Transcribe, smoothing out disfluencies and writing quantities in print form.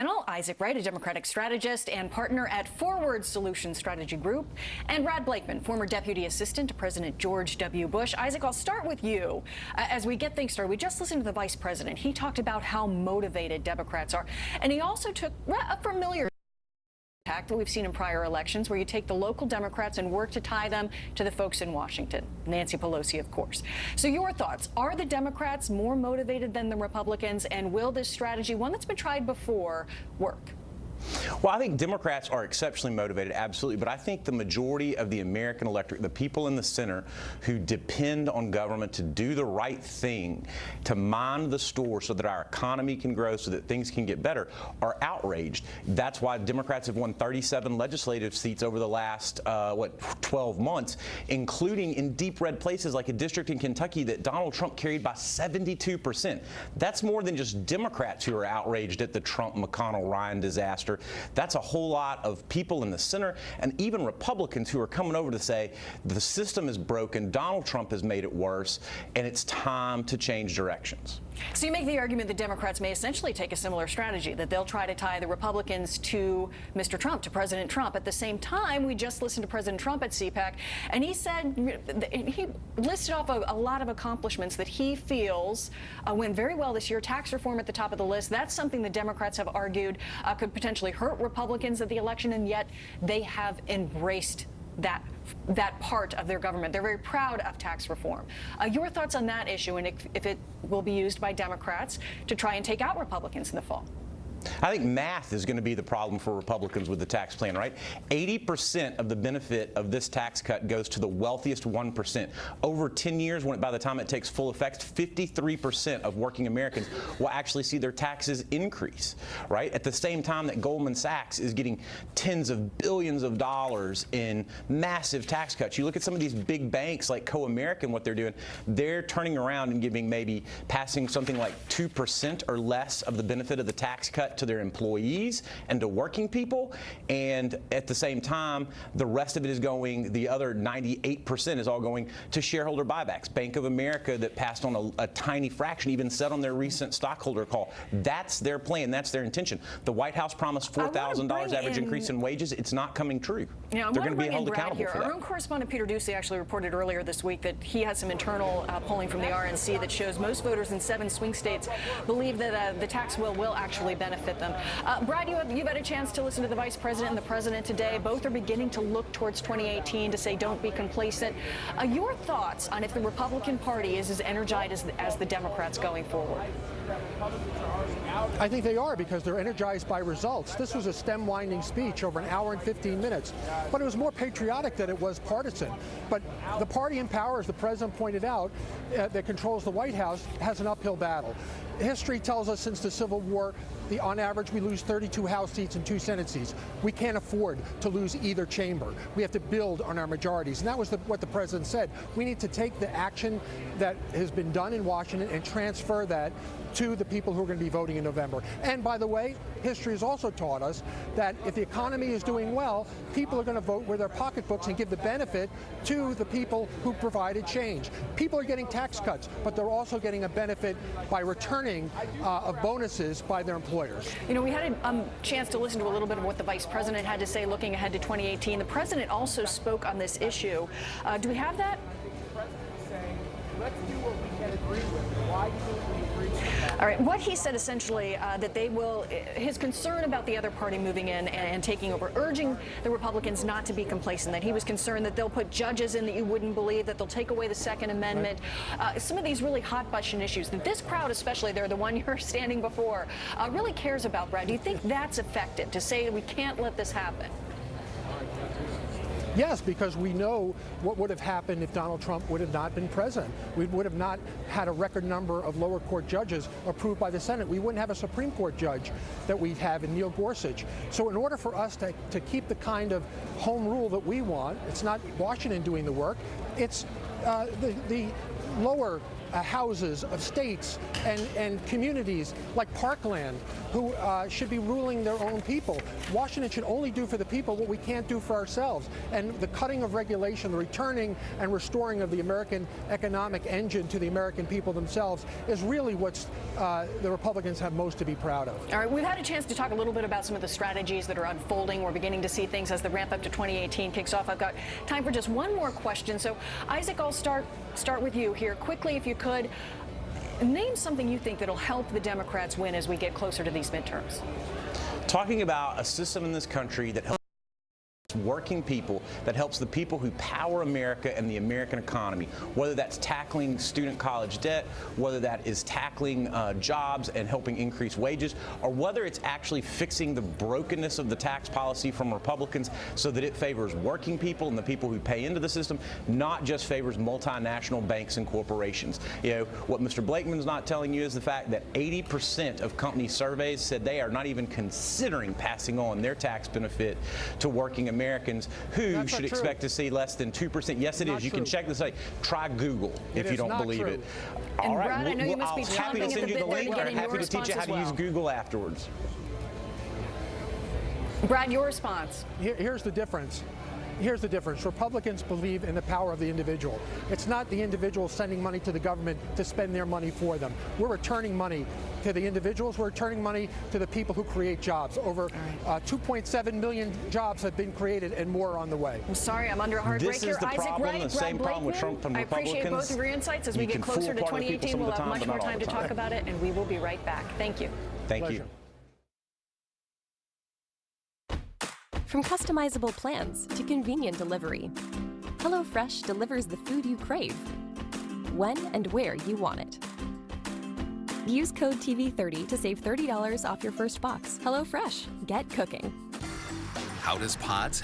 panel, Isaac Wright, a Democratic strategist and partner at Forward Solution Strategy Group, and Brad Blakeman, former Deputy Assistant to President George W. Bush. Isaac, I'll start with you. As we get things started, we just listened to the Vice President. He talked about how motivated Democrats are, and he also took a familiar that we've seen in prior elections, where you take the local Democrats and work to tie them to the folks in Washington. Nancy Pelosi, of course. So your thoughts, are the Democrats more motivated than the Republicans, and will this strategy, one that's been tried before, work? Well, I think Democrats are exceptionally motivated, absolutely, but I think the majority of the American electorate, the people in the center who depend on government to do the right thing, to mind the store so that our economy can grow, so that things can get better, are outraged. That's why Democrats have won 37 legislative seats over the last, 12 months, including in deep red places like a district in Kentucky that Donald Trump carried by 72%. That's more than just Democrats who are outraged at the Trump-McConnell-Ryan disaster. That's a whole lot of people in the center and even Republicans who are coming over to say the system is broken, Donald Trump has made it worse, and it's time to change directions. So you make the argument that Democrats may essentially take a similar strategy, that they'll try to tie the Republicans to Mr. Trump, to President Trump. At the same time, we just listened to President Trump at CPAC, and he said, he listed off a lot of accomplishments that he feels went very well this year. Tax reform at the top of the list. That's something the Democrats have argued could potentially hurt Republicans at the election, and yet they have embraced that part of their government. They're very proud of tax reform. Your thoughts on that issue, and if it will be used by Democrats to try and take out Republicans in the fall? I think math is going to be the problem for Republicans with the tax plan, right? 80% of the benefit of this tax cut goes to the wealthiest 1%. Over 10 years, by the time it takes full effect, 53% of working Americans will actually see their taxes increase, right? At the same time that Goldman Sachs is getting tens of billions of dollars in massive tax cuts. You look at some of these big banks like Co-American, what they're doing, they're turning around and passing something like 2% or less of the benefit of the tax cut to their employees and to working people, and at the same time the rest of it is going, the other 98% is all going to shareholder buybacks. Bank of America, that passed on a tiny fraction, even said on their recent stockholder call that's their plan, that's their intention. The White House promised $4,000 average increase in wages. It's not coming true. You know, they're going to be held accountable for that. Our own correspondent Peter Ducey actually reported earlier this week that he has some internal polling from the RNC that shows most voters in 7 swing states believe that the tax bill will actually benefit them. Brad, you've had a chance to listen to the Vice President and the President today. Both are beginning to look towards 2018 to say don't be complacent. Your thoughts on if the Republican Party is as energized as the Democrats going forward? I think they are, because they're energized by results. This was a stem-winding speech over an hour and 15 minutes, but it was more patriotic than it was partisan. But the party in power, as the President pointed out, that controls the White House, has an uphill battle. History tells us since the Civil War, on average, we lose 32 House seats and 2 Senate seats. We can't afford to lose either chamber. We have to build on our majorities. And that was what the President said. We need to take the action that has been done in Washington and transfer that to the people who are going to be voting in November. And by the way, history has also taught us that if the economy is doing well, people are going to vote with their pocketbooks and give the benefit to the people who provided change. People are getting tax cuts, but they're also getting a benefit by returning of bonuses by their employers. You know, we had a chance to listen to a little bit of what the Vice President had to say looking ahead to 2018. The President also spoke on this issue. Do we have that? Let's do what we can agree with. Why do we agree with that? All right. What he said essentially that they will, his concern about the other party moving in and taking over, urging the Republicans not to be complacent, that he was concerned that they'll put judges in that you wouldn't believe, that they'll take away the Second Amendment. Some of these really hot button issues that this crowd, especially, they're the one you're standing before, really cares about, Brad. Do you think that's effective to say we can't let this happen? Yes, because we know what would have happened if Donald Trump would have not been president. We would have not had a record number of lower court judges approved by the Senate. We wouldn't have a Supreme Court judge that we have in Neil Gorsuch. So in order for us to keep the kind of home rule that we want, it's not Washington doing the work, it's the lower houses of states and communities like Parkland, who should be ruling their own people. Washington should only do for the people what we can't do for ourselves. And the cutting of regulation, the returning and restoring of the American economic engine to the American people themselves is really what's the Republicans have most to be proud of. All right, we've had a chance to talk a little bit about some of the strategies that are unfolding. We're beginning to see things as the ramp up to 2018 kicks off. I've got time for just one more question. So, Isaac, I'll start with you here quickly, if you could. Name something you think that'll help the Democrats win as we get closer to these midterms. Talking about a system in this country that helps working people, that helps the people who power America and the American economy, whether that's tackling student college debt, whether that is tackling jobs and helping increase wages, or whether it's actually fixing the brokenness of the tax policy from Republicans so that it favors working people and the people who pay into the system, not just favors multinational banks and corporations. You know, what Mr. Blakeman's not telling you is the fact that 80% of company surveys said they are not even considering passing on their tax benefit to working Americans who should expect to see less than 2%. Yes, it is. You can check this out. Try Google if you don't believe it. All right. Brad, I know you must be happy to send you the link, or happy to teach you how to use Google afterwards. Brad, your response. Here's the difference. Here's the difference. Republicans believe in the power of the individual. It's not the individual sending money to the government to spend their money for them. We're returning money to the individuals. We're returning money to the people who create jobs. Over 2.7 million jobs have been created and more on the way. I'm sorry, I'm under a hard break here. This is the problem, Wright, the same problem with Trump and Republicans. I appreciate both of your insights. As we get closer to 2018, we'll have much more time to talk about it, and we will be right back. Thank you. Thank you. From customizable plans to convenient delivery, HelloFresh delivers the food you crave, when and where you want it. Use code TV30 to save $30 off your first box. HelloFresh, get cooking. How does Pods